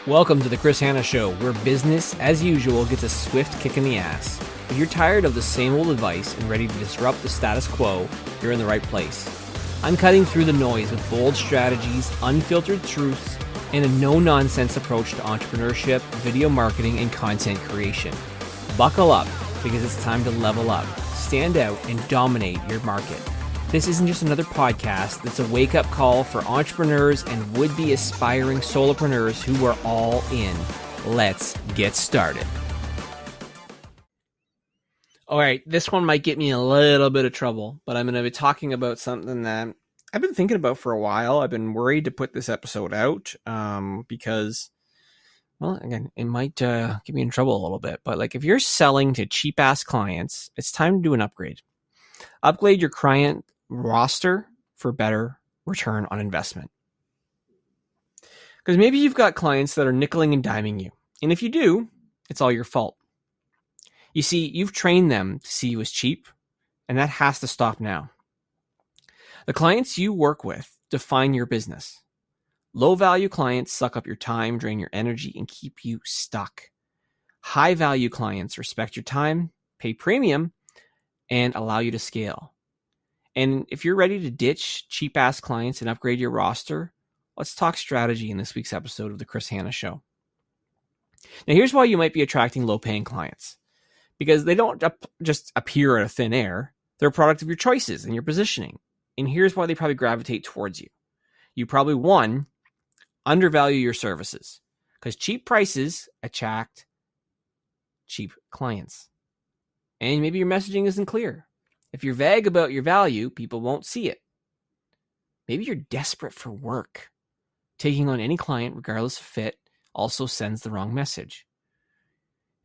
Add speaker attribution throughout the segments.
Speaker 1: Welcome to the Chris Hanna Show, where business, as usual, gets a swift kick in the ass. If you're tired of the same old advice and ready to disrupt the status quo, you're in the right place. I'm cutting through the noise with bold strategies, unfiltered truths, and a no-nonsense approach to entrepreneurship, video marketing, and content creation. Buckle up, because it's time to level up, stand out, and dominate your market. This isn't just another podcast, it's a wake-up call for entrepreneurs and would-be aspiring solopreneurs who are all in. Let's get started. All right, this one might get me in a little bit of trouble, but I'm going to be talking about something that I've been thinking about for a while. I've been worried to put this episode out because, well, again, it might get me in trouble a little bit. But like, if you're selling to cheap-ass clients, it's time to do an upgrade. Upgrade your client roster for better return on investment. Because maybe you've got clients that are nickeling and diming you. And if you do, it's all your fault. You see, you've trained them to see you as cheap, and that has to stop now. The clients you work with define your business. Low-value clients suck up your time, drain your energy, and keep you stuck. High-value clients respect your time, pay premium, and allow you to scale. And if you're ready to ditch cheap-ass clients and upgrade your roster, let's talk strategy in this week's episode of the Chris Hanna Show. Now, here's why you might be attracting low-paying clients. Because they don't just appear out of thin air. They're a product of your choices and your positioning. And here's why they probably gravitate towards you. You probably, one, undervalue your services. Because cheap prices attract cheap clients. And maybe your messaging isn't clear. If you're vague about your value, people won't see it. Maybe you're desperate for work. Taking on any client, regardless of fit, also sends the wrong message.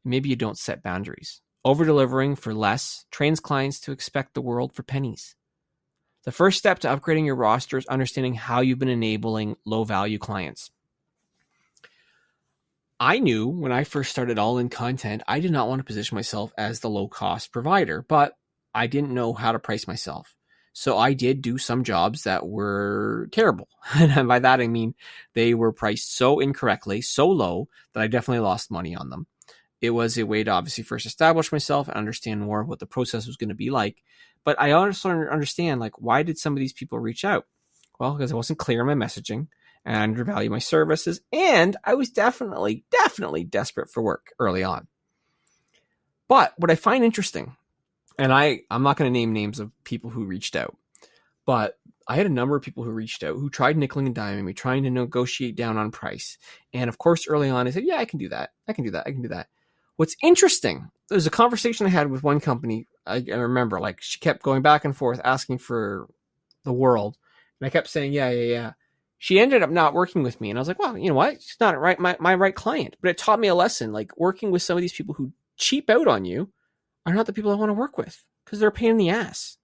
Speaker 1: Maybe you don't set boundaries. Over-delivering for less trains clients to expect the world for pennies. The first step to upgrading your roster is understanding how you've been enabling low-value clients. I knew when I first started all-in content, I did not want to position myself as the low-cost provider, but I didn't know how to price myself. So I did do some jobs that were terrible. And by that, I mean they were priced so incorrectly, so low, that I definitely lost money on them. It was a way to obviously first establish myself and understand more of what the process was going to be like. But I also understand, like, why did some of these people reach out? Well, because I wasn't clear on my messaging and I undervalued my services. And I was definitely desperate for work early on. But what I find interesting, and I'm not going to name names of people who reached out, but I had a number of people who reached out who tried nickeling and diming me, trying to negotiate down on price. And of course, early on, I said, yeah, I can do that. What's interesting, there's a conversation I had with one company. I remember, like, she kept going back and forth asking for the world. And I kept saying, yeah. She ended up not working with me. And I was like, well, you know what? She's not my right client. But it taught me a lesson. Like, working with some of these people who cheap out on you are not the people I want to work with because they're a pain in the ass.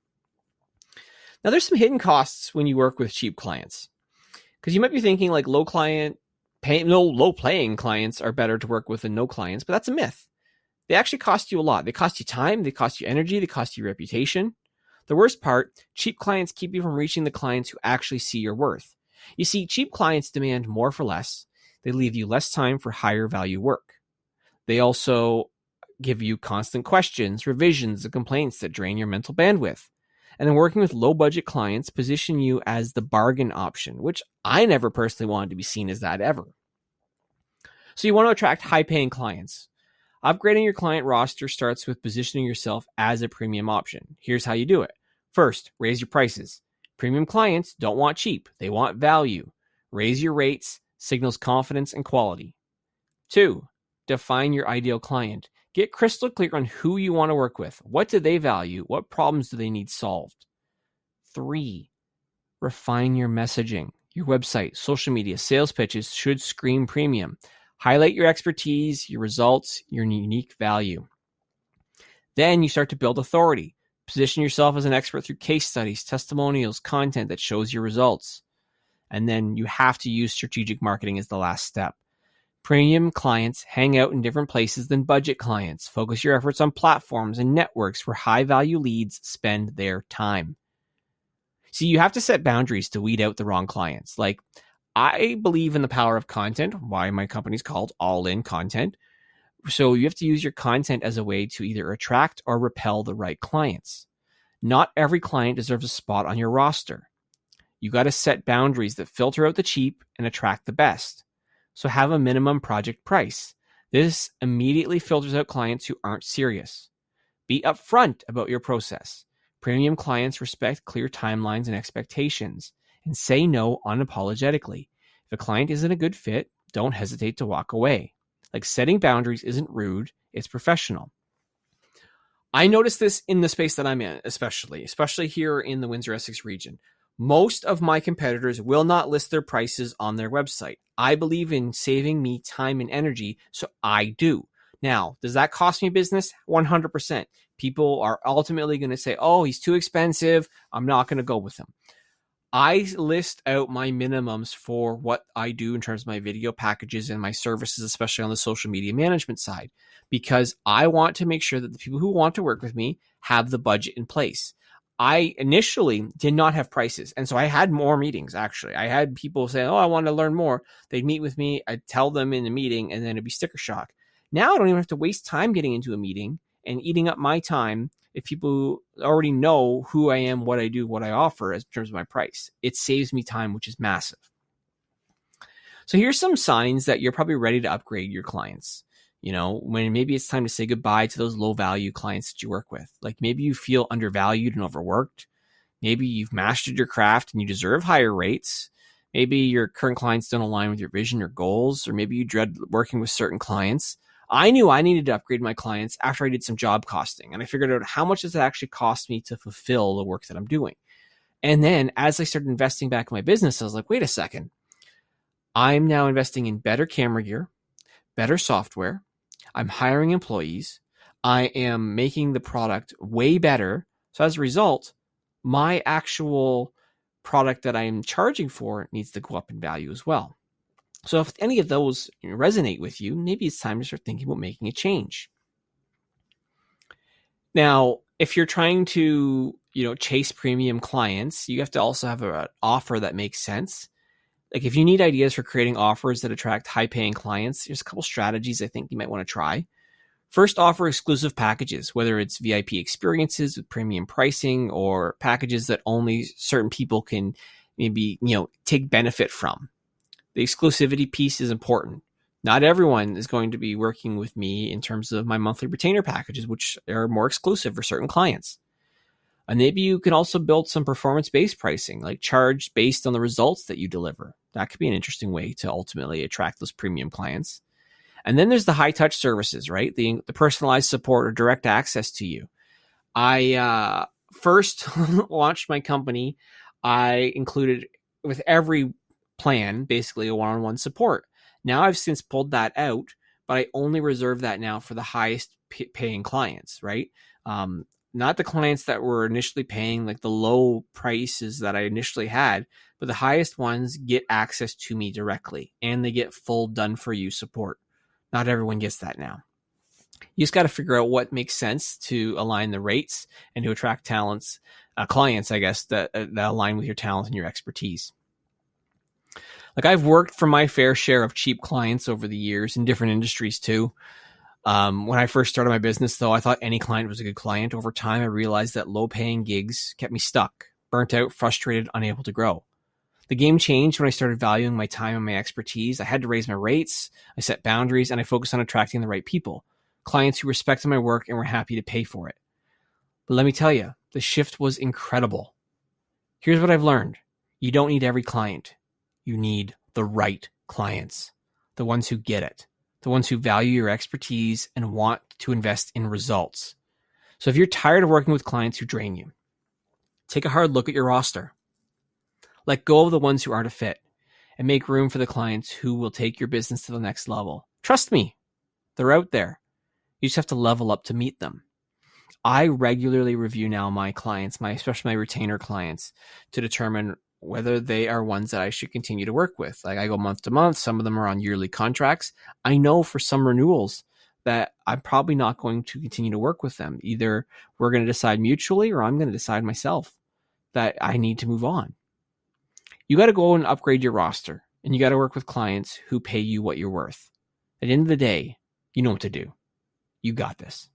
Speaker 1: Now, there's some hidden costs when you work with cheap clients. Because you might be thinking, like, low-paying clients are better to work with than no clients, but that's a myth. They actually cost you a lot. They cost you time, they cost you energy, they cost you reputation. The worst part, cheap clients keep you from reaching the clients who actually see your worth. You see, cheap clients demand more for less. They leave you less time for higher value work. They also give you constant questions, revisions, and complaints that drain your mental bandwidth. And then working with low-budget clients position you as the bargain option, which I never personally wanted to be seen as that ever. So you want to attract high-paying clients. Upgrading your client roster starts with positioning yourself as a premium option. Here's how you do it. First, raise your prices. Premium clients don't want cheap. They want value. Raise your rates, signals confidence and quality. 2, define your ideal client. Get crystal clear on who you want to work with. What do they value? What problems do they need solved? 3, refine your messaging. Your website, social media, sales pitches should scream premium. Highlight your expertise, your results, your unique value. Then you start to build authority. Position yourself as an expert through case studies, testimonials, content that shows your results. And then you have to use strategic marketing as the last step. Premium clients hang out in different places than budget clients. Focus your efforts on platforms and networks where high-value leads spend their time. See, you have to set boundaries to weed out the wrong clients. Like, I believe in the power of content, why my company's called All In Content. So you have to use your content as a way to either attract or repel the right clients. Not every client deserves a spot on your roster. You got to set boundaries that filter out the cheap and attract the best. So have a minimum project price. This immediately filters out clients who aren't serious. Be upfront about your process. Premium clients respect clear timelines and expectations, and say no unapologetically. If a client isn't a good fit, don't hesitate to walk away. Like, setting boundaries isn't rude, it's professional. I notice this in the space that I'm in, especially here in the Windsor-Essex region. Most of my competitors will not list their prices on their website. I believe in saving me time and energy, so I do. Now, does that cost me business? 100%. People are ultimately going to say, oh, he's too expensive, I'm not going to go with him. I list out my minimums for what I do in terms of my video packages and my services, especially on the social media management side, because I want to make sure that the people who want to work with me have the budget in place. I initially did not have prices, and so I had more meetings, actually. I had people say, oh, I want to learn more. They'd meet with me, I'd tell them in the meeting, and then it'd be sticker shock. Now I don't even have to waste time getting into a meeting and eating up my time if people already know who I am, what I do, what I offer as in terms of my price. It saves me time, which is massive. So here's some signs that you're probably ready to upgrade your clients. You know, when maybe it's time to say goodbye to those low value clients that you work with. Like, maybe you feel undervalued and overworked. Maybe you've mastered your craft and you deserve higher rates. Maybe your current clients don't align with your vision or goals, or maybe you dread working with certain clients. I knew I needed to upgrade my clients after I did some job costing, and I figured out how much does it actually cost me to fulfill the work that I'm doing. And then as I started investing back in my business, I was like, wait a second. I'm now investing in better camera gear, better software. I'm hiring employees. I am making the product way better. So as a result, my actual product that I'm charging for needs to go up in value as well. So if any of those resonate with you, maybe it's time to start thinking about making a change. Now, if you're trying to, chase premium clients, you have to also have an offer that makes sense. Like, if you need ideas for creating offers that attract high-paying clients, there's a couple strategies I think you might want to try. First, offer exclusive packages, whether it's VIP experiences with premium pricing or packages that only certain people can maybe, take benefit from. The exclusivity piece is important. Not everyone is going to be working with me in terms of my monthly retainer packages, which are more exclusive for certain clients. And maybe you can also build some performance-based pricing, like charge based on the results that you deliver. That could be an interesting way to ultimately attract those premium clients. And then there's the high-touch services, right? The personalized support or direct access to you. I first launched my company. I included with every plan basically a one-on-one support. Now I've since pulled that out, but I only reserve that now for the highest paying clients, right? Not the clients that were initially paying like the low prices that I initially had, but the highest ones get access to me directly and they get full done for you support. Not everyone gets that now. You just got to figure out what makes sense to align the rates and to attract clients, I guess, that align with your talent and your expertise. Like, I've worked for my fair share of cheap clients over the years in different industries too. When I first started my business, though, I thought any client was a good client. Over time, I realized that low-paying gigs kept me stuck, burnt out, frustrated, unable to grow. The game changed when I started valuing my time and my expertise. I had to raise my rates, I set boundaries, and I focused on attracting the right people, clients who respected my work and were happy to pay for it. But let me tell you, the shift was incredible. Here's what I've learned. You don't need every client. You need the right clients, the ones who get it, the ones who value your expertise and want to invest in results. So if you're tired of working with clients who drain you, take a hard look at your roster. Let go of the ones who aren't a fit and make room for the clients who will take your business to the next level. Trust me, they're out there. You just have to level up to meet them. I regularly review now my clients, especially my retainer clients, to determine whether they are ones that I should continue to work with. Like, I go month to month. Some of them are on yearly contracts. I know for some renewals that I'm probably not going to continue to work with them. Either we're going to decide mutually or I'm going to decide myself that I need to move on. You got to go and upgrade your roster. and you got to work with clients who pay you what you're worth. At the end of the day, you know what to do. You got this.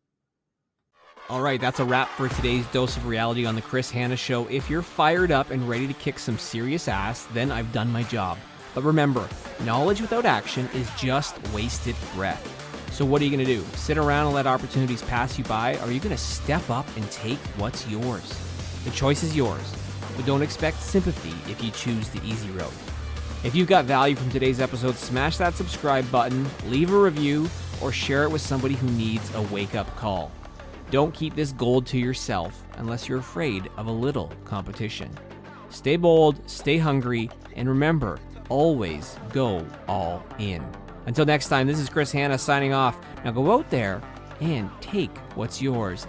Speaker 1: All right, that's a wrap for today's dose of reality on the Chris Hanna Show. If you're fired up and ready to kick some serious ass, then I've done my job. But remember, knowledge without action is just wasted breath. So what are you going to do? Sit around and let opportunities pass you by? Or are you going to step up and take what's yours? The choice is yours, but don't expect sympathy if you choose the easy road. If you've got value from today's episode, smash that subscribe button, leave a review, or share it with somebody who needs a wake-up call. Don't keep this gold to yourself unless you're afraid of a little competition. Stay bold, stay hungry, and remember, always go all in. Until next time, this is Chris Hanna signing off. Now go out there and take what's yours.